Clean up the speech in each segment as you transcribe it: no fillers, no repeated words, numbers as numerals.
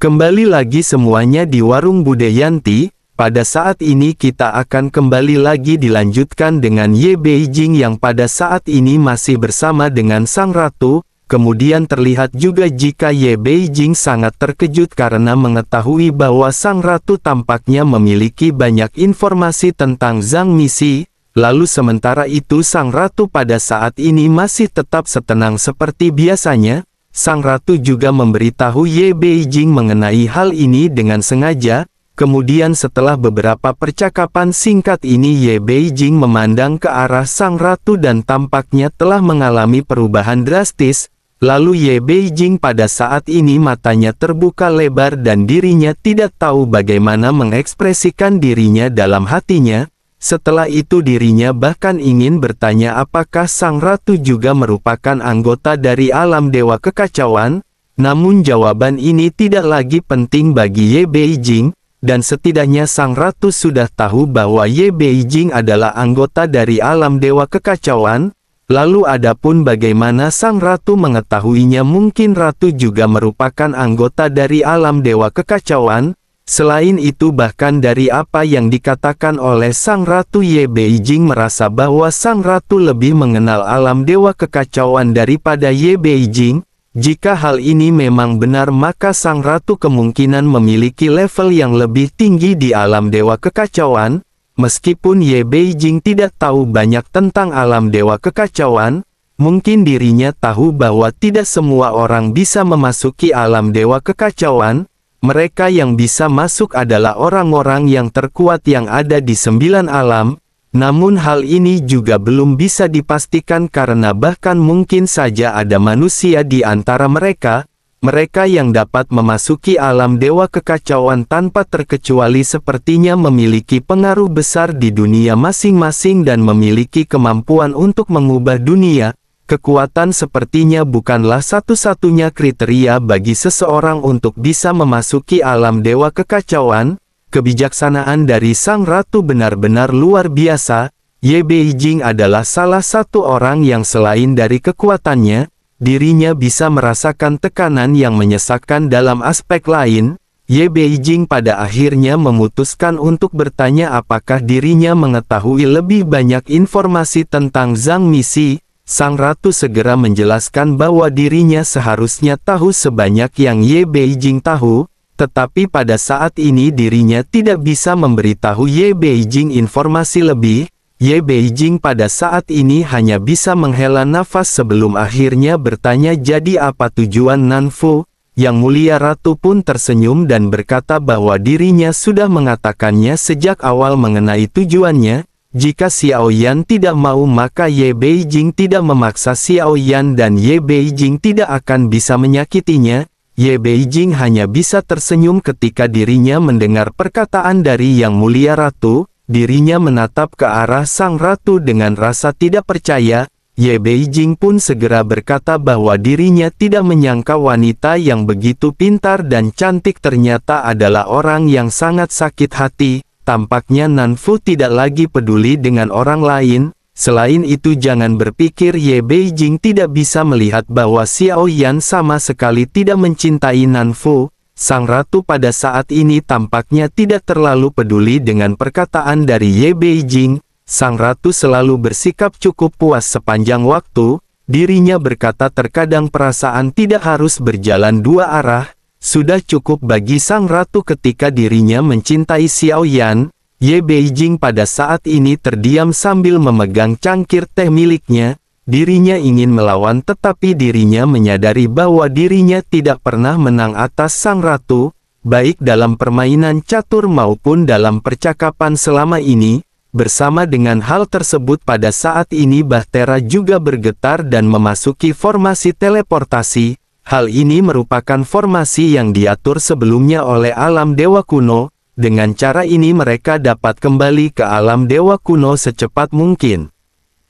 Kembali lagi semuanya di Warung Bude Yanti. Pada saat ini kita akan kembali lagi dilanjutkan dengan Ye Beijing yang pada saat ini masih bersama dengan Sang Ratu. Kemudian terlihat juga jika Ye Beijing sangat terkejut karena mengetahui bahwa Sang Ratu tampaknya memiliki banyak informasi tentang Zhang Misi. Lalu sementara itu Sang Ratu pada saat ini masih tetap setenang seperti biasanya. Sang Ratu juga memberitahu Ye Beijing mengenai hal ini dengan sengaja. Kemudian setelah beberapa percakapan singkat ini Ye Beijing memandang ke arah Sang Ratu dan tampaknya telah mengalami perubahan drastis. Lalu Ye Beijing pada saat ini matanya terbuka lebar dan dirinya tidak tahu bagaimana mengekspresikan dirinya dalam hatinya. Setelah itu dirinya bahkan ingin bertanya apakah Sang Ratu juga merupakan anggota dari alam dewa kekacauan. Namun jawaban ini tidak lagi penting bagi Ye Beijing. Dan setidaknya Sang Ratu sudah tahu bahwa Ye Beijing adalah anggota dari alam dewa kekacauan. Lalu adapun bagaimana Sang Ratu mengetahuinya, mungkin Ratu juga merupakan anggota dari alam dewa kekacauan. Selain itu bahkan dari apa yang dikatakan oleh Sang Ratu, Ye Beijing merasa bahwa Sang Ratu lebih mengenal alam dewa kekacauan daripada Ye Beijing. Jika hal ini memang benar maka Sang Ratu kemungkinan memiliki level yang lebih tinggi di alam dewa kekacauan. Meskipun Ye Beijing tidak tahu banyak tentang alam dewa kekacauan, mungkin dirinya tahu bahwa tidak semua orang bisa memasuki alam dewa kekacauan. Mereka yang bisa masuk adalah orang-orang yang terkuat yang ada di 9 alam. Namun hal ini juga belum bisa dipastikan karena bahkan mungkin saja ada manusia di antara mereka. Mereka yang dapat memasuki alam dewa kekacauan tanpa terkecuali sepertinya memiliki pengaruh besar di dunia masing-masing dan memiliki kemampuan untuk mengubah dunia. Kekuatan sepertinya bukanlah satu-satunya kriteria bagi seseorang untuk bisa memasuki alam dewa kekacauan. Kebijaksanaan dari Sang Ratu benar-benar luar biasa. Ye Beijing adalah salah satu orang yang selain dari kekuatannya, dirinya bisa merasakan tekanan yang menyesakkan dalam aspek lain. Ye Beijing pada akhirnya memutuskan untuk bertanya apakah dirinya mengetahui lebih banyak informasi tentang Zhang Misi. Sang Ratu segera menjelaskan bahwa dirinya seharusnya tahu sebanyak yang Ye Beijing tahu, tetapi pada saat ini dirinya tidak bisa memberitahu Ye Beijing informasi lebih. Ye Beijing pada saat ini hanya bisa menghela nafas sebelum akhirnya bertanya, jadi apa tujuan Nanfu? Yang Mulia Ratu pun tersenyum dan berkata bahwa dirinya sudah mengatakannya sejak awal mengenai tujuannya. Jika Xiao Yan tidak mau maka Ye Beijing tidak memaksa Xiao Yan dan Ye Beijing tidak akan bisa menyakitinya. Ye Beijing hanya bisa tersenyum ketika dirinya mendengar perkataan dari Yang Mulia Ratu. Dirinya menatap ke arah Sang Ratu dengan rasa tidak percaya. Ye Beijing pun segera berkata bahwa dirinya tidak menyangka wanita yang begitu pintar dan cantik ternyata adalah orang yang sangat sakit hati. Tampaknya Nanfu tidak lagi peduli dengan orang lain. Selain itu jangan berpikir Ye Beijing tidak bisa melihat bahwa Xiao Yan sama sekali tidak mencintai Nanfu. Sang Ratu pada saat ini tampaknya tidak terlalu peduli dengan perkataan dari Ye Beijing. Sang Ratu selalu bersikap cukup puas sepanjang waktu. Dirinya berkata terkadang perasaan tidak harus berjalan dua arah. Sudah cukup bagi Sang Ratu ketika dirinya mencintai Xiao Yan. Ye Beijing pada saat ini terdiam sambil memegang cangkir teh miliknya. Dirinya ingin melawan tetapi dirinya menyadari bahwa dirinya tidak pernah menang atas Sang Ratu, baik dalam permainan catur maupun dalam percakapan selama ini. Bersama dengan hal tersebut pada saat ini Bahtera juga bergetar dan memasuki formasi teleportasi. Hal ini merupakan formasi yang diatur sebelumnya oleh alam dewa kuno. Dengan cara ini mereka dapat kembali ke alam dewa kuno secepat mungkin.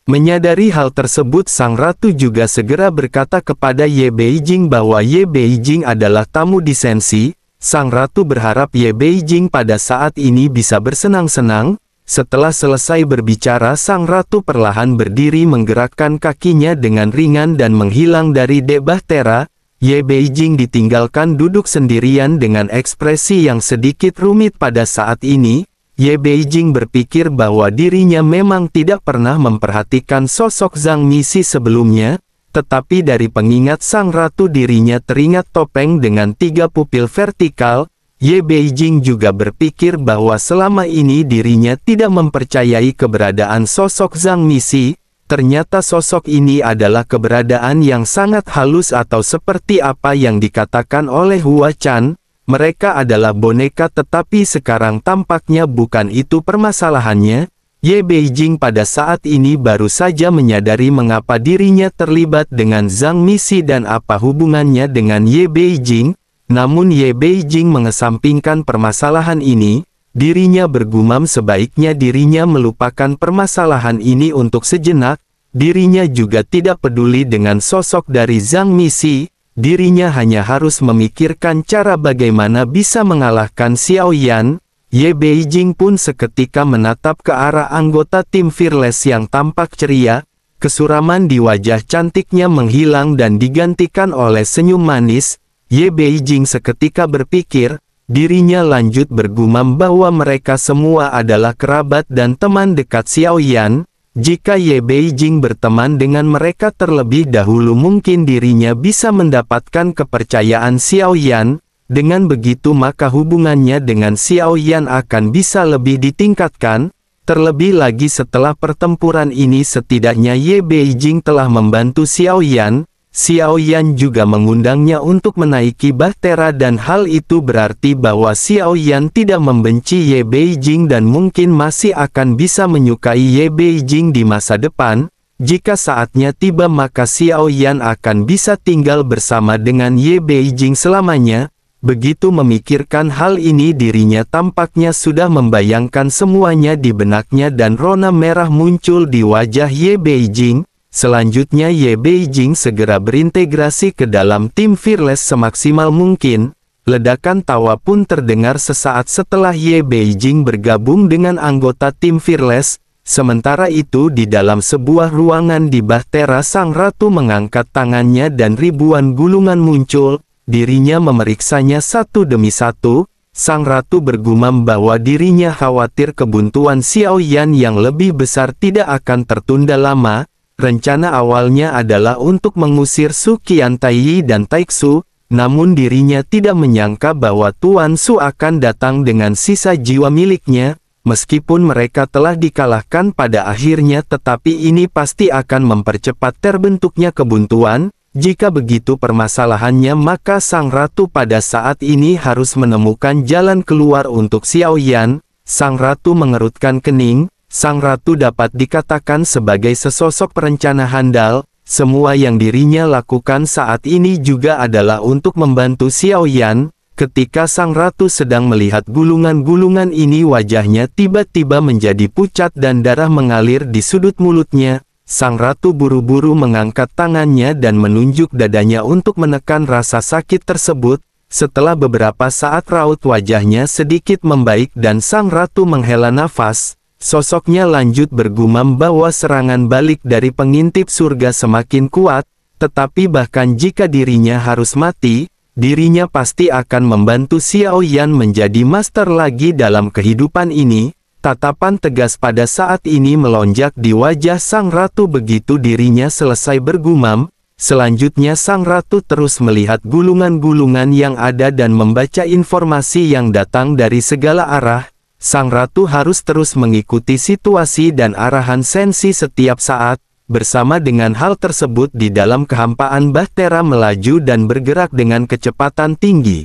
Menyadari hal tersebut Sang Ratu juga segera berkata kepada Ye Beijing bahwa Ye Beijing adalah tamu disensi. Sang Ratu berharap Ye Beijing pada saat ini bisa bersenang-senang. Setelah selesai berbicara Sang Ratu perlahan berdiri menggerakkan kakinya dengan ringan dan menghilang dari Dek Bahtera. Ye Beijing ditinggalkan duduk sendirian dengan ekspresi yang sedikit rumit pada saat ini. Ye Beijing berpikir bahwa dirinya memang tidak pernah memperhatikan sosok Zhang Misi sebelumnya, tetapi dari pengingat sang ratu dirinya teringat topeng dengan 3 pupil vertikal. Ye Beijing juga berpikir bahwa selama ini dirinya tidak mempercayai keberadaan sosok Zhang Misi. Ternyata sosok ini adalah keberadaan yang sangat halus atau seperti apa yang dikatakan oleh Hua Chan. Mereka adalah boneka tetapi sekarang tampaknya bukan itu permasalahannya. Ye Beijing pada saat ini baru saja menyadari mengapa dirinya terlibat dengan Zhang Misi dan apa hubungannya dengan Ye Beijing. Namun Ye Beijing mengesampingkan permasalahan ini. Dirinya bergumam sebaiknya dirinya melupakan permasalahan ini untuk sejenak. Dirinya juga tidak peduli dengan sosok dari Zhang Misi. Dirinya hanya harus memikirkan cara bagaimana bisa mengalahkan Xiao Yan. Ye Beijing pun seketika menatap ke arah anggota tim Fearless yang tampak ceria. Kesuraman di wajah cantiknya menghilang dan digantikan oleh senyum manis. Ye Beijing seketika berpikir, dirinya lanjut bergumam bahwa mereka semua adalah kerabat dan teman dekat Xiao Yan. Jika Ye Beijing berteman dengan mereka terlebih dahulu mungkin dirinya bisa mendapatkan kepercayaan Xiao Yan. Dengan begitu maka hubungannya dengan Xiao Yan akan bisa lebih ditingkatkan. Terlebih lagi setelah pertempuran ini setidaknya Ye Beijing telah membantu Xiao Yan. Xiao Yan juga mengundangnya untuk menaiki bahtera dan hal itu berarti bahwa Xiao Yan tidak membenci Ye Beijing dan mungkin masih akan bisa menyukai Ye Beijing di masa depan. Jika saatnya tiba maka Xiao Yan akan bisa tinggal bersama dengan Ye Beijing selamanya. Begitu memikirkan hal ini dirinya tampaknya sudah membayangkan semuanya di benaknya dan rona merah muncul di wajah Ye Beijing. Selanjutnya Ye Beijing segera berintegrasi ke dalam tim Fearless semaksimal mungkin. Ledakan tawa pun terdengar sesaat setelah Ye Beijing bergabung dengan anggota tim Fearless. Sementara itu di dalam sebuah ruangan di bahtera sang ratu mengangkat tangannya dan ribuan gulungan muncul. Dirinya memeriksanya satu demi satu. Sang ratu bergumam bahwa dirinya khawatir kebuntuan Xiao Yan yang lebih besar tidak akan tertunda lama. Rencana awalnya adalah untuk mengusir Su Qiantai dan Taixu, namun dirinya tidak menyangka bahwa Tuan Su akan datang dengan sisa jiwa miliknya. Meskipun mereka telah dikalahkan pada akhirnya tetapi ini pasti akan mempercepat terbentuknya kebuntuan. Jika begitu permasalahannya maka sang ratu pada saat ini harus menemukan jalan keluar untuk Xiao Yan. Sang ratu mengerutkan kening. Sang ratu dapat dikatakan sebagai sesosok perencana handal. Semua yang dirinya lakukan saat ini juga adalah untuk membantu Xiao Yan. Ketika sang ratu sedang melihat gulungan-gulungan ini wajahnya tiba-tiba menjadi pucat dan darah mengalir di sudut mulutnya. Sang ratu buru-buru mengangkat tangannya dan menunjuk dadanya untuk menekan rasa sakit tersebut. Setelah beberapa saat raut wajahnya sedikit membaik dan sang ratu menghela nafas. Sosoknya lanjut bergumam bahwa serangan balik dari pengintip surga semakin kuat, tetapi bahkan jika dirinya harus mati, dirinya pasti akan membantu Xiao Yan menjadi master lagi dalam kehidupan ini. Tatapan tegas pada saat ini melonjak di wajah sang ratu begitu dirinya selesai bergumam. Selanjutnya sang ratu terus melihat gulungan-gulungan yang ada dan membaca informasi yang datang dari segala arah. Sang ratu harus terus mengikuti situasi dan arahan Sensi setiap saat. Bersama dengan hal tersebut di dalam kehampaan bahtera melaju dan bergerak dengan kecepatan tinggi.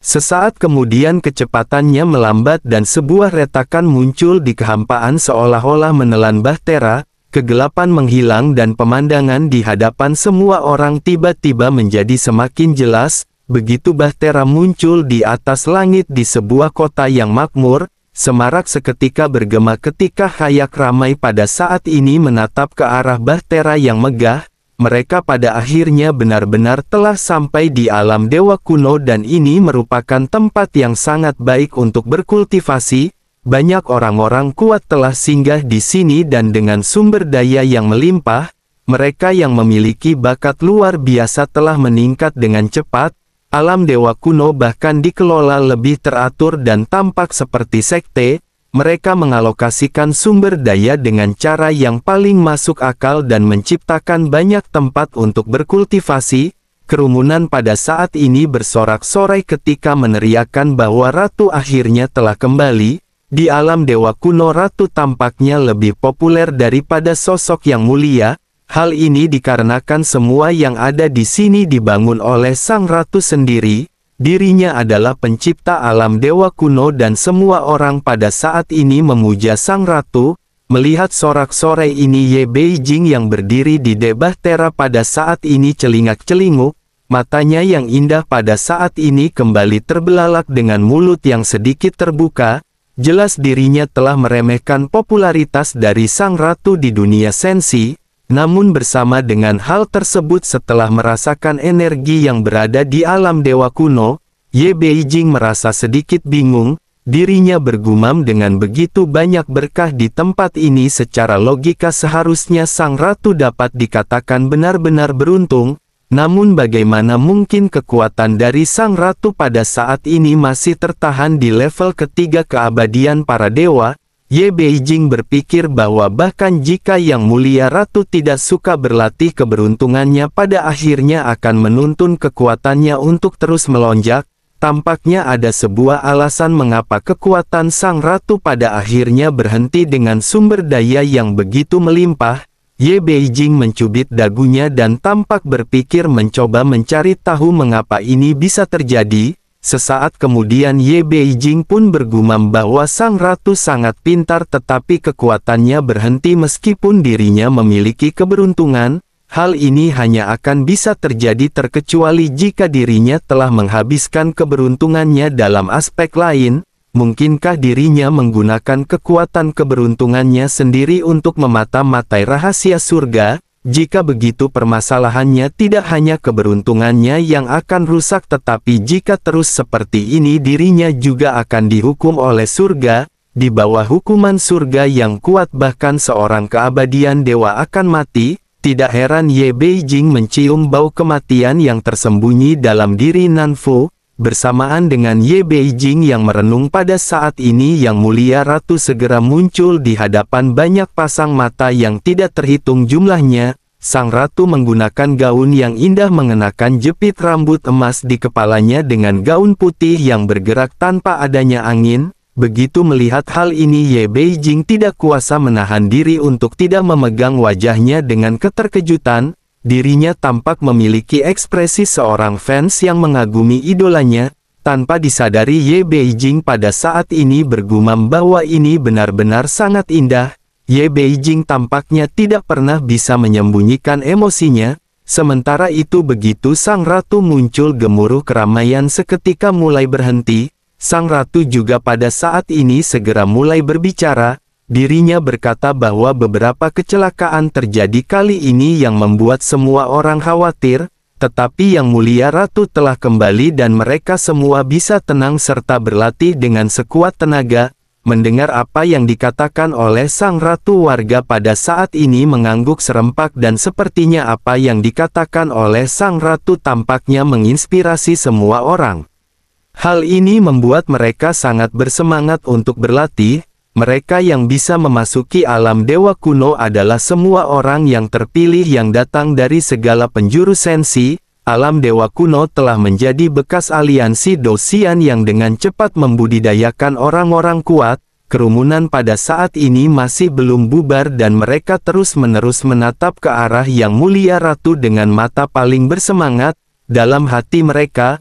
Sesaat kemudian kecepatannya melambat dan sebuah retakan muncul di kehampaan seolah-olah menelan bahtera. Kegelapan menghilang dan pemandangan di hadapan semua orang tiba-tiba menjadi semakin jelas. Begitu bahtera muncul di atas langit di sebuah kota yang makmur. Semarak seketika bergema ketika khayak ramai pada saat ini menatap ke arah bahtera yang megah. Mereka pada akhirnya benar-benar telah sampai di alam dewa kuno dan ini merupakan tempat yang sangat baik untuk berkultivasi. Banyak orang-orang kuat telah singgah di sini dan dengan sumber daya yang melimpah, mereka yang memiliki bakat luar biasa telah meningkat dengan cepat. Alam dewa kuno bahkan dikelola lebih teratur dan tampak seperti sekte. Mereka mengalokasikan sumber daya dengan cara yang paling masuk akal dan menciptakan banyak tempat untuk berkultivasi. Kerumunan pada saat ini bersorak-sorai ketika meneriakkan bahwa ratu akhirnya telah kembali. Di alam dewa kuno, ratu tampaknya lebih populer daripada sosok yang mulia. Hal ini dikarenakan semua yang ada di sini dibangun oleh sang ratu sendiri. Dirinya adalah pencipta alam dewa kuno dan semua orang pada saat ini memuja sang ratu. Melihat sorak-sorai ini, Ye Beijing yang berdiri di Debahtera pada saat ini celingak-celinguk. Matanya yang indah pada saat ini kembali terbelalak dengan mulut yang sedikit terbuka. Jelas dirinya telah meremehkan popularitas dari sang ratu di dunia sensi. Namun bersama dengan hal tersebut, setelah merasakan energi yang berada di alam dewa kuno, Ye Beijing merasa sedikit bingung. Dirinya bergumam, dengan begitu banyak berkah di tempat ini, secara logika seharusnya sang ratu dapat dikatakan benar-benar beruntung. Namun bagaimana mungkin kekuatan dari sang ratu pada saat ini masih tertahan di level ketiga keabadian para dewa? Ye Beijing berpikir bahwa bahkan jika Yang Mulia Ratu tidak suka berlatih, keberuntungannya pada akhirnya akan menuntun kekuatannya untuk terus melonjak. Tampaknya ada sebuah alasan mengapa kekuatan sang ratu pada akhirnya berhenti dengan sumber daya yang begitu melimpah. Ye Beijing mencubit dagunya dan tampak berpikir mencoba mencari tahu mengapa ini bisa terjadi. Sesaat kemudian Ye Beijing pun bergumam bahwa sang ratu sangat pintar, tetapi kekuatannya berhenti meskipun dirinya memiliki keberuntungan. Hal ini hanya akan bisa terjadi terkecuali jika dirinya telah menghabiskan keberuntungannya dalam aspek lain. Mungkinkah dirinya menggunakan kekuatan keberuntungannya sendiri untuk memata-matai rahasia surga? Jika begitu, permasalahannya tidak hanya keberuntungannya yang akan rusak, tetapi jika terus seperti ini dirinya juga akan dihukum oleh surga. Di bawah hukuman surga yang kuat, bahkan seorang keabadian dewa akan mati. Tidak heran Ye Beijing mencium bau kematian yang tersembunyi dalam diri Nanfu. Bersamaan dengan Ye Beijing yang merenung pada saat ini, Yang Mulia Ratu segera muncul di hadapan banyak pasang mata yang tidak terhitung jumlahnya. Sang ratu menggunakan gaun yang indah, mengenakan jepit rambut emas di kepalanya dengan gaun putih yang bergerak tanpa adanya angin. Begitu melihat hal ini, Ye Beijing tidak kuasa menahan diri untuk tidak memegang wajahnya dengan keterkejutan. Dirinya tampak memiliki ekspresi seorang fans yang mengagumi idolanya. Tanpa disadari, Ye Beijing pada saat ini bergumam bahwa ini benar-benar sangat indah. Ye Beijing tampaknya tidak pernah bisa menyembunyikan emosinya. Sementara itu, begitu sang ratu muncul, gemuruh keramaian seketika mulai berhenti. Sang ratu juga pada saat ini segera mulai berbicara. Dirinya berkata bahwa beberapa kecelakaan terjadi kali ini yang membuat semua orang khawatir, tetapi Yang Mulia Ratu telah kembali dan mereka semua bisa tenang serta berlatih dengan sekuat tenaga. Mendengar apa yang dikatakan oleh sang ratu, warga pada saat ini mengangguk serempak dan sepertinya apa yang dikatakan oleh sang ratu tampaknya menginspirasi semua orang. Hal ini membuat mereka sangat bersemangat untuk berlatih. Mereka yang bisa memasuki alam dewa kuno adalah semua orang yang terpilih yang datang dari segala penjuru sensi. Alam dewa kuno telah menjadi bekas aliansi Dosian yang dengan cepat membudidayakan orang-orang kuat. Kerumunan pada saat ini masih belum bubar dan mereka terus-menerus menatap ke arah Yang Mulia Ratu dengan mata paling bersemangat. Dalam hati mereka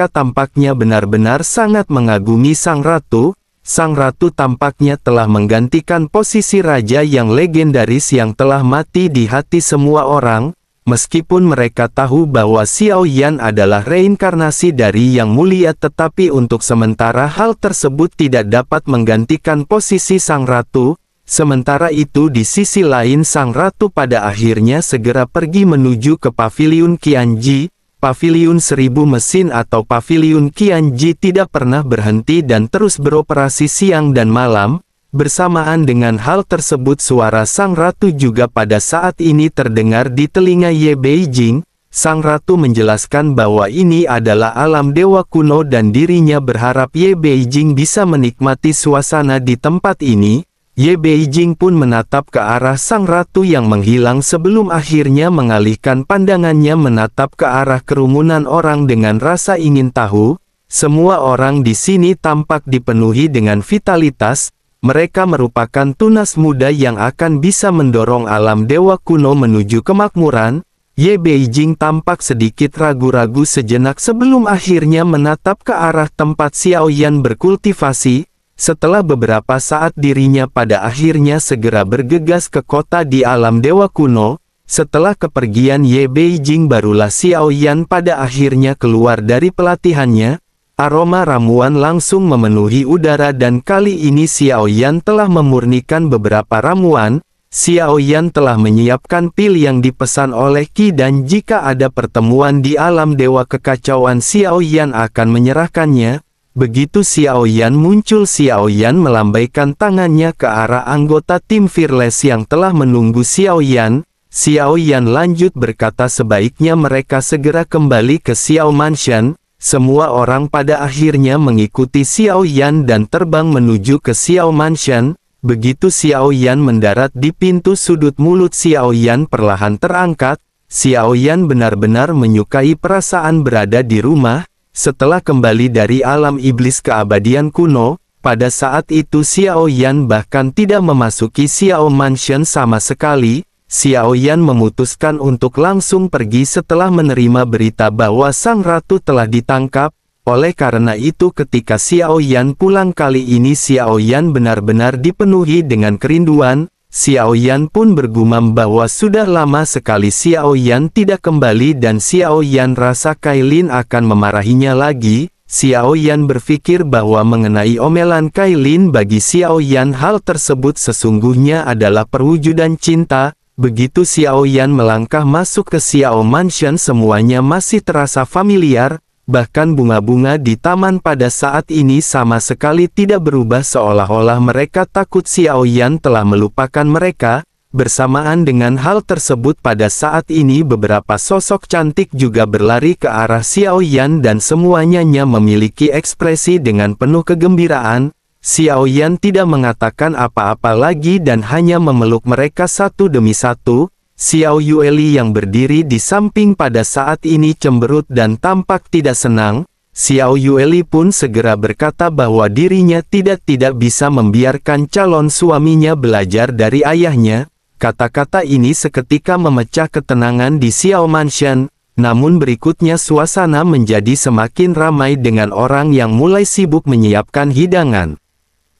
tampaknya benar-benar sangat mengagumi sang ratu. Sang ratu tampaknya telah menggantikan posisi raja yang legendaris yang telah mati di hati semua orang. Meskipun mereka tahu bahwa Xiao Yan adalah reinkarnasi dari Yang Mulia, tetapi untuk sementara hal tersebut tidak dapat menggantikan posisi sang ratu. Sementara itu di sisi lain, sang ratu pada akhirnya segera pergi menuju ke Paviliun Qianji. Paviliun 1000 mesin atau Paviliun Qianji tidak pernah berhenti dan terus beroperasi siang dan malam. Bersamaan dengan hal tersebut suara sang ratu juga pada saat ini terdengar di telinga Ye Beijing. Sang ratu menjelaskan bahwa ini adalah alam dewa kuno dan dirinya berharap Ye Beijing bisa menikmati suasana di tempat ini. Ye Beijing pun menatap ke arah sang ratu yang menghilang sebelum akhirnya mengalihkan pandangannya menatap ke arah kerumunan orang dengan rasa ingin tahu. Semua orang di sini tampak dipenuhi dengan vitalitas. Mereka merupakan tunas muda yang akan bisa mendorong alam dewa kuno menuju kemakmuran. Ye Beijing tampak sedikit ragu-ragu sejenak sebelum akhirnya menatap ke arah tempat Xiao Yan berkultivasi. Setelah beberapa saat dirinya pada akhirnya segera bergegas ke kota di alam dewa kuno. Setelah kepergian Ye Beijing barulah Xiao Yan pada akhirnya keluar dari pelatihannya. Aroma ramuan langsung memenuhi udara dan kali ini Xiao Yan telah memurnikan beberapa ramuan. Xiao Yan telah menyiapkan pil yang dipesan oleh Qi dan jika ada pertemuan di alam dewa kekacauan Xiao Yan akan menyerahkannya. Begitu Xiao Yan muncul Xiao Yan melambaikan tangannya ke arah anggota tim Fearless yang telah menunggu Xiao Yan. Xiao Yan lanjut berkata sebaiknya mereka segera kembali ke Xiao Mansion. Semua orang pada akhirnya mengikuti Xiao Yan dan terbang menuju ke Xiao Mansion. Begitu Xiao Yan mendarat di pintu sudut mulut Xiao Yan perlahan terangkat. Xiao Yan benar-benar menyukai perasaan berada di rumah. Setelah kembali dari alam iblis keabadian kuno, pada saat itu Xiao Yan bahkan tidak memasuki Xiao Mansion sama sekali. Xiao Yan memutuskan untuk langsung pergi setelah menerima berita bahwa sang ratu telah ditangkap. Oleh karena itu ketika Xiao Yan pulang kali ini Xiao Yan benar-benar dipenuhi dengan kerinduan. Xiao Yan pun bergumam bahwa sudah lama sekali Xiao Yan tidak kembali dan Xiao Yan rasa Kailin akan memarahinya lagi. Xiao Yan berpikir bahwa mengenai omelan Kailin bagi Xiao Yan hal tersebut sesungguhnya adalah perwujudan cinta. Begitu Xiao Yan melangkah masuk ke Xiao Mansion semuanya masih terasa familiar, bahkan bunga-bunga di taman pada saat ini sama sekali tidak berubah seolah-olah mereka takut Xiao Yan telah melupakan mereka. Bersamaan dengan hal tersebut pada saat ini beberapa sosok cantik juga berlari ke arah Xiao Yan dan semuanya memiliki ekspresi dengan penuh kegembiraan. Xiao Yan tidak mengatakan apa-apa lagi dan hanya memeluk mereka satu demi satu. Xiao Yueli yang berdiri di samping pada saat ini cemberut dan tampak tidak senang. Xiao Yueli pun segera berkata bahwa dirinya tidak bisa membiarkan calon suaminya belajar dari ayahnya. Kata-kata ini seketika memecah ketenangan di Xiao Mansion. Namun berikutnya suasana menjadi semakin ramai dengan orang yang mulai sibuk menyiapkan hidangan.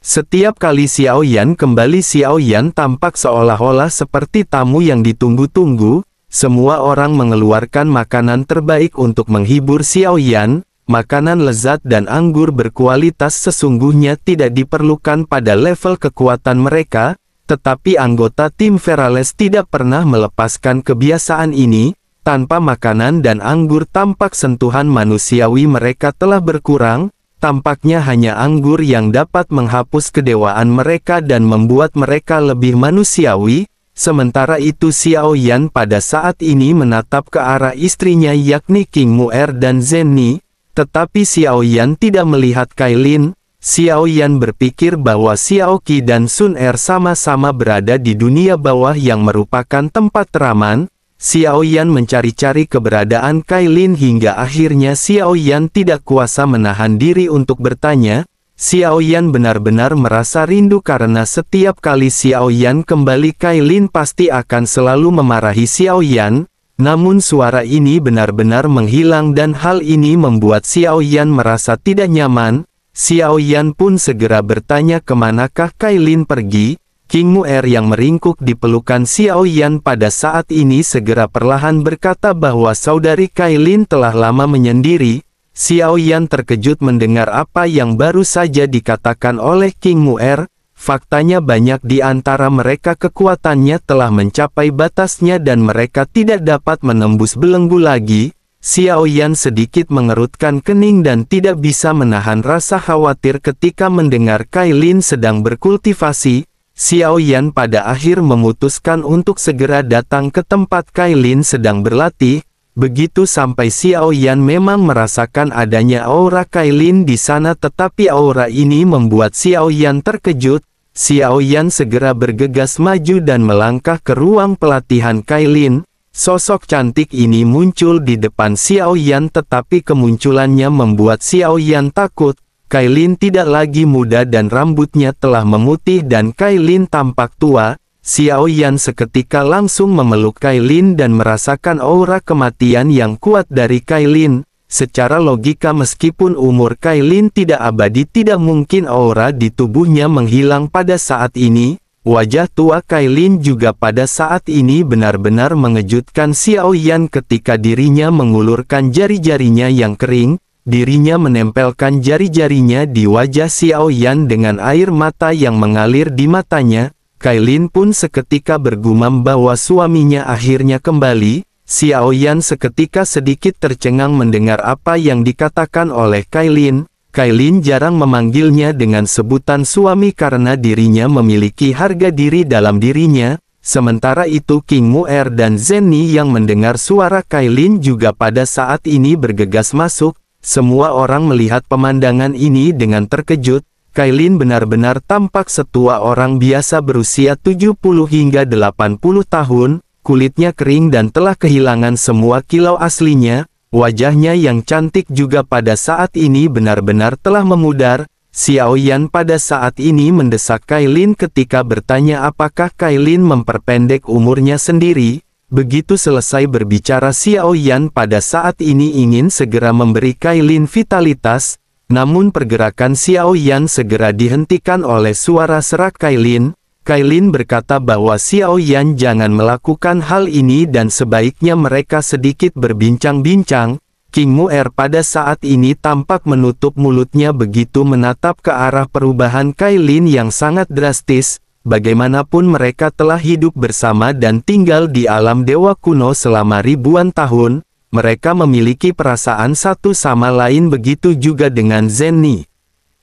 Setiap kali Xiao Yan kembali Xiao Yan tampak seolah-olah seperti tamu yang ditunggu-tunggu. Semua orang mengeluarkan makanan terbaik untuk menghibur Xiao Yan. Makanan lezat dan anggur berkualitas sesungguhnya tidak diperlukan pada level kekuatan mereka. Tetapi anggota tim Fearless tidak pernah melepaskan kebiasaan ini. Tanpa makanan dan anggur tampak sentuhan manusiawi mereka telah berkurang. Tampaknya hanya anggur yang dapat menghapus kedewaan mereka dan membuat mereka lebih manusiawi. Sementara itu Xiao Yan pada saat ini menatap ke arah istrinya yakni King Mu'er dan Zenni. Tetapi Xiao Yan tidak melihat Kailin. Xiao Yan berpikir bahwa Xiao Qi dan Sun Er sama-sama berada di dunia bawah yang merupakan tempat teraman. Xiao Yan mencari-cari keberadaan Kailin hingga akhirnya Xiao Yan tidak kuasa menahan diri untuk bertanya. Xiao Yan benar-benar merasa rindu karena setiap kali Xiao Yan kembali Kailin pasti akan selalu memarahi Xiao Yan. Namun suara ini benar-benar menghilang dan hal ini membuat Xiao Yan merasa tidak nyaman. Xiao Yan pun segera bertanya kemanakah Kailin pergi. King Mu'er yang meringkuk di pelukan Xiao Yan pada saat ini segera perlahan berkata bahwa saudari Kailin telah lama menyendiri. Xiao Yan terkejut mendengar apa yang baru saja dikatakan oleh King Mu'er. Faktanya banyak di antara mereka kekuatannya telah mencapai batasnya dan mereka tidak dapat menembus belenggu lagi. Xiao Yan sedikit mengerutkan kening dan tidak bisa menahan rasa khawatir ketika mendengar Kailin sedang berkultivasi. Xiao Yan pada akhir memutuskan untuk segera datang ke tempat Kailin sedang berlatih. Begitu sampai Xiao Yan memang merasakan adanya aura Kailin di sana, tetapi aura ini membuat Xiao Yan terkejut. Xiao Yan segera bergegas maju dan melangkah ke ruang pelatihan Kailin. Sosok cantik ini muncul di depan Xiao Yan, tetapi kemunculannya membuat Xiao Yan takut. Kailin tidak lagi muda dan rambutnya telah memutih dan Kailin tampak tua. Xiao Yan seketika langsung memeluk Kailin dan merasakan aura kematian yang kuat dari Kailin. Secara logika meskipun umur Kailin tidak abadi, tidak mungkin aura di tubuhnya menghilang pada saat ini. Wajah tua Kailin juga pada saat ini benar-benar mengejutkan Xiao Yan ketika dirinya mengulurkan jari-jarinya yang kering. Dirinya menempelkan jari-jarinya di wajah Xiao Yan dengan air mata yang mengalir di matanya. Kailin pun seketika bergumam bahwa suaminya akhirnya kembali. Xiao Yan seketika sedikit tercengang mendengar apa yang dikatakan oleh Kailin. Kailin jarang memanggilnya dengan sebutan suami karena dirinya memiliki harga diri dalam dirinya. Sementara itu King Mu'er dan Zenny yang mendengar suara Kailin juga pada saat ini bergegas masuk. Semua orang melihat pemandangan ini dengan terkejut. Kailin benar-benar tampak setua orang biasa berusia 70 hingga 80 tahun, kulitnya kering dan telah kehilangan semua kilau aslinya, wajahnya yang cantik juga pada saat ini benar-benar telah memudar. Xiao Yan pada saat ini mendesak Kailin ketika bertanya apakah Kailin memperpendek umurnya sendiri. Begitu selesai berbicara, Xiao Yan pada saat ini ingin segera memberi Kailin vitalitas. Namun pergerakan Xiao Yan segera dihentikan oleh suara serak Kailin. Kailin berkata bahwa Xiao Yan jangan melakukan hal ini dan sebaiknya mereka sedikit berbincang-bincang. King Mu'er pada saat ini tampak menutup mulutnya begitu menatap ke arah perubahan Kailin yang sangat drastis. Bagaimanapun mereka telah hidup bersama dan tinggal di alam dewa kuno selama ribuan tahun. Mereka memiliki perasaan satu sama lain, begitu juga dengan Zenny.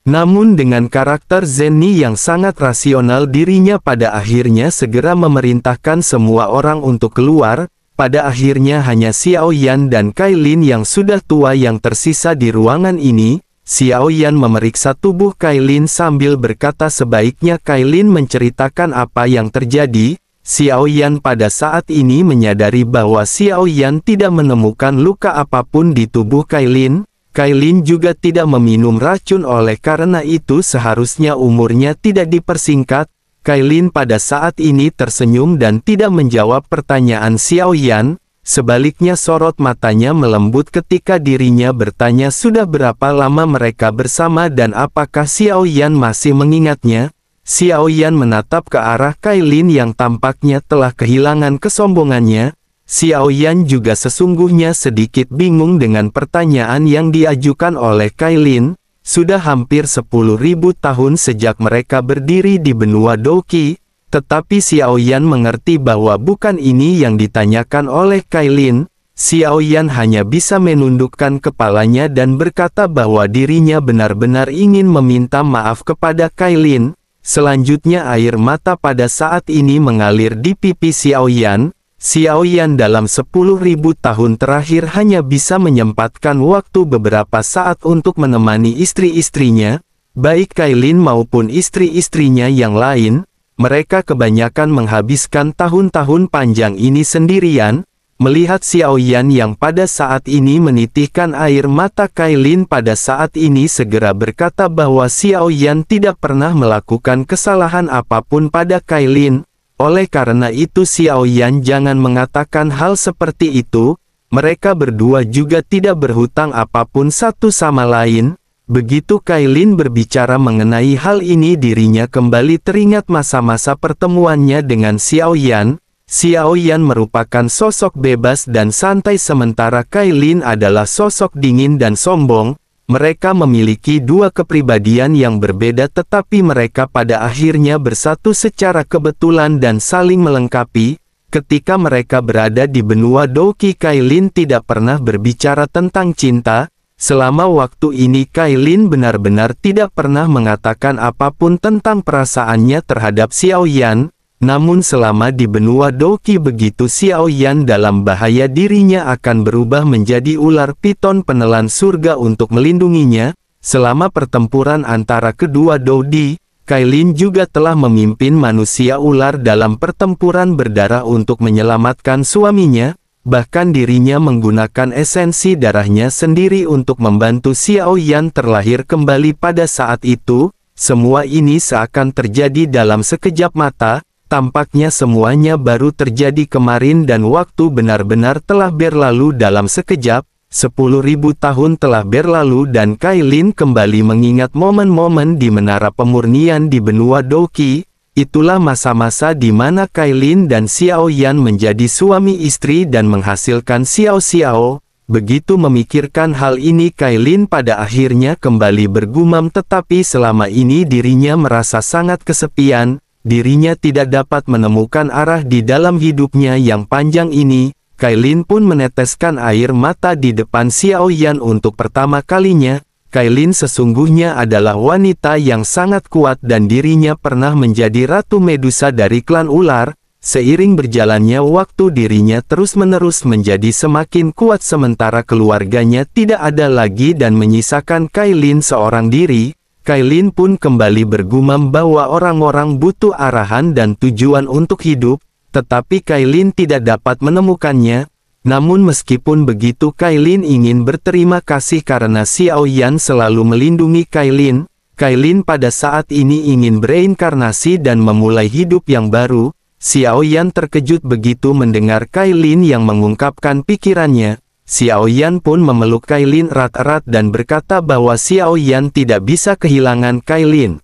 Namun dengan karakter Zenny yang sangat rasional, dirinya pada akhirnya segera memerintahkan semua orang untuk keluar. Pada akhirnya hanya Xiao Yan dan Kailin yang sudah tua yang tersisa di ruangan ini. Xiao Yan memeriksa tubuh Kailin sambil berkata sebaiknya Kailin menceritakan apa yang terjadi. Xiao Yan pada saat ini menyadari bahwa Xiao Yan tidak menemukan luka apapun di tubuh Kailin. Kailin juga tidak meminum racun, oleh karena itu seharusnya umurnya tidak dipersingkat. Kailin pada saat ini tersenyum dan tidak menjawab pertanyaan Xiao Yan. Sebaliknya sorot matanya melembut ketika dirinya bertanya sudah berapa lama mereka bersama dan apakah Xiao Yan masih mengingatnya. Xiao Yan menatap ke arah Kailin yang tampaknya telah kehilangan kesombongannya. Xiao Yan juga sesungguhnya sedikit bingung dengan pertanyaan yang diajukan oleh Kailin. Sudah hampir 10.000 tahun sejak mereka berdiri di benua Douqi, tetapi Xiao Yan mengerti bahwa bukan ini yang ditanyakan oleh Kailin. Xiao Yan hanya bisa menundukkan kepalanya dan berkata bahwa dirinya benar-benar ingin meminta maaf kepada Kailin. Selanjutnya air mata pada saat ini mengalir di pipi Xiao Yan. Xiao Yan dalam 10.000 tahun terakhir hanya bisa menyempatkan waktu beberapa saat untuk menemani istri-istrinya, baik Kailin maupun istri-istrinya yang lain. Mereka kebanyakan menghabiskan tahun-tahun panjang ini sendirian. Melihat Xiao Yan yang pada saat ini menitihkan air mata, Kailin pada saat ini segera berkata bahwa Xiao Yan tidak pernah melakukan kesalahan apapun pada Kailin. Oleh karena itu Xiao Yan jangan mengatakan hal seperti itu. Mereka berdua juga tidak berhutang apapun satu sama lain. Begitu Kailin berbicara mengenai hal ini, dirinya kembali teringat masa-masa pertemuannya dengan Xiao Yan. Xiao Yan merupakan sosok bebas dan santai sementara Kailin adalah sosok dingin dan sombong. Mereka memiliki dua kepribadian yang berbeda, tetapi mereka pada akhirnya bersatu secara kebetulan dan saling melengkapi. Ketika mereka berada di benua Douqi, Kailin tidak pernah berbicara tentang cinta. Selama waktu ini Kailin benar-benar tidak pernah mengatakan apapun tentang perasaannya terhadap Xiao Yan. Namun selama di benua Douqi begitu Xiao Yan dalam bahaya, dirinya akan berubah menjadi ular piton penelan surga untuk melindunginya. Selama pertempuran antara kedua Doudi, Kailin juga telah memimpin manusia ular dalam pertempuran berdarah untuk menyelamatkan suaminya. Bahkan dirinya menggunakan esensi darahnya sendiri untuk membantu Xiao Yan terlahir kembali pada saat itu. Semua ini seakan terjadi dalam sekejap mata. Tampaknya semuanya baru terjadi kemarin dan waktu benar-benar telah berlalu dalam sekejap. 10.000 tahun telah berlalu dan Kailin kembali mengingat momen-momen di Menara Pemurnian di benua Douqi. Itulah masa-masa di mana Kailin dan Xiao Yan menjadi suami istri dan menghasilkan Xiao Xiao. Begitu memikirkan hal ini, Kailin pada akhirnya kembali bergumam, tetapi selama ini dirinya merasa sangat kesepian. Dirinya tidak dapat menemukan arah di dalam hidupnya yang panjang ini. Kailin pun meneteskan air mata di depan Xiao Yan untuk pertama kalinya. Kailin sesungguhnya adalah wanita yang sangat kuat dan dirinya pernah menjadi Ratu Medusa dari klan ular. Seiring berjalannya waktu, dirinya terus-menerus menjadi semakin kuat sementara keluarganya tidak ada lagi dan menyisakan Kailin seorang diri. Kailin pun kembali bergumam bahwa orang-orang butuh arahan dan tujuan untuk hidup. Tetapi Kailin tidak dapat menemukannya. Namun meskipun begitu, Kailin ingin berterima kasih karena Xiao Yan selalu melindungi Kailin. Kailin pada saat ini ingin bereinkarnasi dan memulai hidup yang baru. Xiao Yan terkejut begitu mendengar Kailin yang mengungkapkan pikirannya. Xiao Yan pun memeluk Kailin erat-erat dan berkata bahwa Xiao Yan tidak bisa kehilangan Kailin.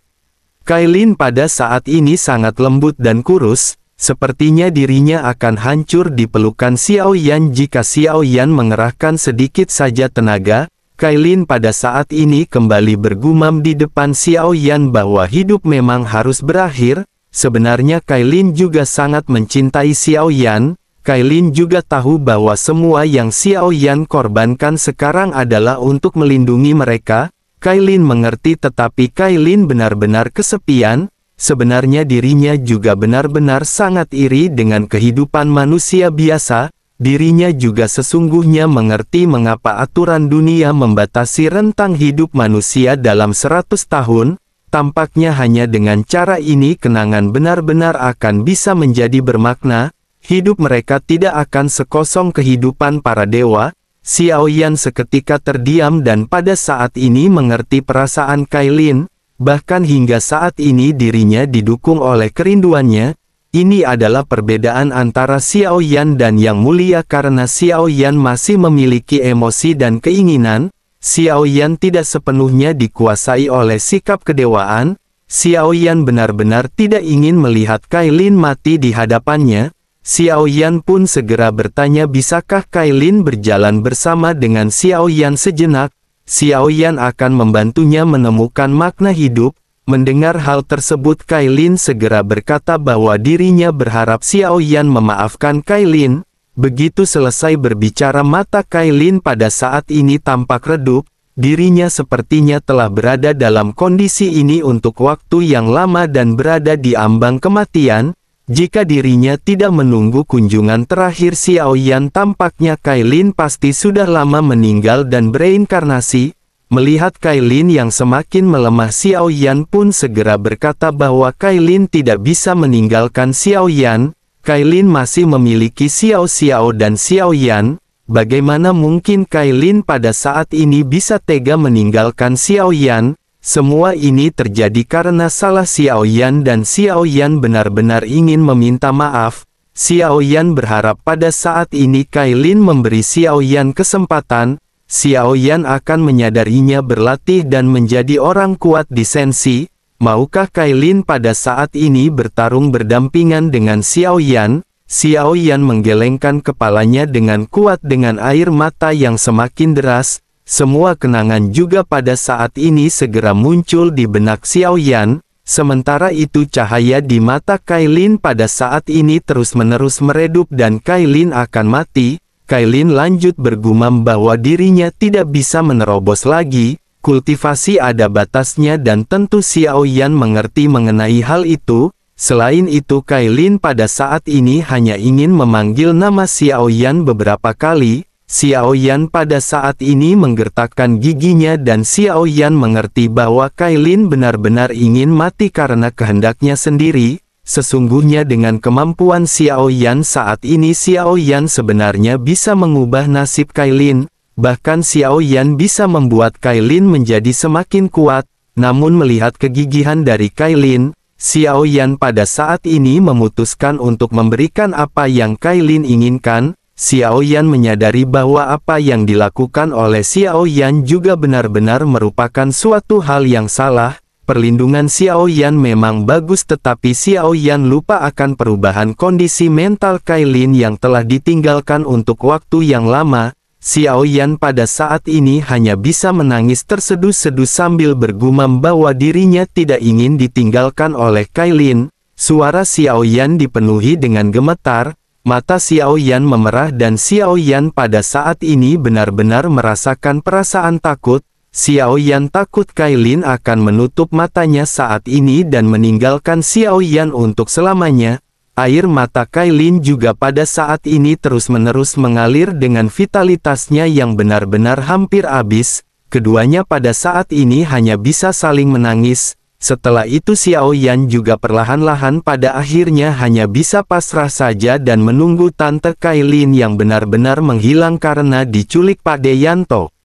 Kailin pada saat ini sangat lembut dan kurus. Sepertinya dirinya akan hancur di pelukan Xiao Yan jika Xiao Yan mengerahkan sedikit saja tenaga. Kailin pada saat ini kembali bergumam di depan Xiao Yan bahwa hidup memang harus berakhir. Sebenarnya Kailin juga sangat mencintai Xiao Yan. Kailin juga tahu bahwa semua yang Xiao Yan korbankan sekarang adalah untuk melindungi mereka. Kailin mengerti, tetapi Kailin benar-benar kesepian. Sebenarnya dirinya juga benar-benar sangat iri dengan kehidupan manusia biasa. Dirinya juga sesungguhnya mengerti mengapa aturan dunia membatasi rentang hidup manusia dalam 100 tahun. Tampaknya hanya dengan cara ini kenangan benar-benar akan bisa menjadi bermakna. Hidup mereka tidak akan sekosong kehidupan para dewa. Xiao Yan seketika terdiam dan pada saat ini mengerti perasaan Kailin. Bahkan hingga saat ini dirinya didukung oleh kerinduannya. Ini adalah perbedaan antara Xiao Yan dan Yang Mulia karena Xiao Yan masih memiliki emosi dan keinginan. Xiao Yan tidak sepenuhnya dikuasai oleh sikap kedewaan. Xiao Yan benar-benar tidak ingin melihat Kailin mati di hadapannya. Xiao Yan pun segera bertanya, bisakah Kailin berjalan bersama dengan Xiao Yan sejenak? Xiao Yan akan membantunya menemukan makna hidup. Mendengar hal tersebut, Kailin segera berkata bahwa dirinya berharap Xiao Yan memaafkan Kailin. Begitu selesai berbicara, mata Kailin pada saat ini tampak redup. Dirinya sepertinya telah berada dalam kondisi ini untuk waktu yang lama dan berada di ambang kematian. Jika dirinya tidak menunggu kunjungan terakhir Xiao Yan, tampaknya Kailin pasti sudah lama meninggal dan bereinkarnasi. Melihat Kailin yang semakin melemah, Xiao Yan pun segera berkata bahwa Kailin tidak bisa meninggalkan Xiao Yan. Kailin masih memiliki Xiao Xiao dan Xiao Yan. Bagaimana mungkin Kailin pada saat ini bisa tega meninggalkan Xiao Yan? Semua ini terjadi karena salah Xiao Yan dan Xiao Yan benar-benar ingin meminta maaf. Xiao Yan berharap pada saat ini Kailin memberi Xiao Yan kesempatan. Xiao Yan akan menyadarinya berlatih dan menjadi orang kuat di Sensi. Maukah Kailin pada saat ini bertarung berdampingan dengan Xiao Yan? Xiao Yan menggelengkan kepalanya dengan kuat dengan air mata yang semakin deras. Semua kenangan juga pada saat ini segera muncul di benak Xiao Yan. Sementara itu cahaya di mata Kailin pada saat ini terus-menerus meredup dan Kailin akan mati. Kailin lanjut bergumam bahwa dirinya tidak bisa menerobos lagi, kultivasi ada batasnya dan tentu Xiao Yan mengerti mengenai hal itu. Selain itu Kailin pada saat ini hanya ingin memanggil nama Xiao Yan beberapa kali. Xiao Yan pada saat ini menggertakkan giginya dan Xiao Yan mengerti bahwa Kailin benar-benar ingin mati karena kehendaknya sendiri. Sesungguhnya dengan kemampuan Xiao Yan saat ini Xiao Yan sebenarnya bisa mengubah nasib Kailin. Bahkan Xiao Yan bisa membuat Kailin menjadi semakin kuat. Namun melihat kegigihan dari Kailin, Xiao Yan pada saat ini memutuskan untuk memberikan apa yang Kailin inginkan. Xiao Yan menyadari bahwa apa yang dilakukan oleh Xiao Yan juga benar-benar merupakan suatu hal yang salah. Perlindungan Xiao Yan memang bagus tetapi Xiao Yan lupa akan perubahan kondisi mental Kailin yang telah ditinggalkan untuk waktu yang lama. Xiao Yan pada saat ini hanya bisa menangis terseduh-seduh sambil bergumam bahwa dirinya tidak ingin ditinggalkan oleh Kailin. Suara Xiao Yan dipenuhi dengan gemetar. Mata Xiao Yan memerah dan Xiao Yan pada saat ini benar-benar merasakan perasaan takut. Xiao Yan takut Kailin akan menutup matanya saat ini dan meninggalkan Xiao Yan untuk selamanya. Air mata Kailin juga pada saat ini terus-menerus mengalir dengan vitalitasnya yang benar-benar hampir habis. Keduanya pada saat ini hanya bisa saling menangis. Setelah itu Xiao Yan juga perlahan-lahan pada akhirnya hanya bisa pasrah saja dan menunggu Tante Kailin yang benar-benar menghilang karena diculik Pak Yanto.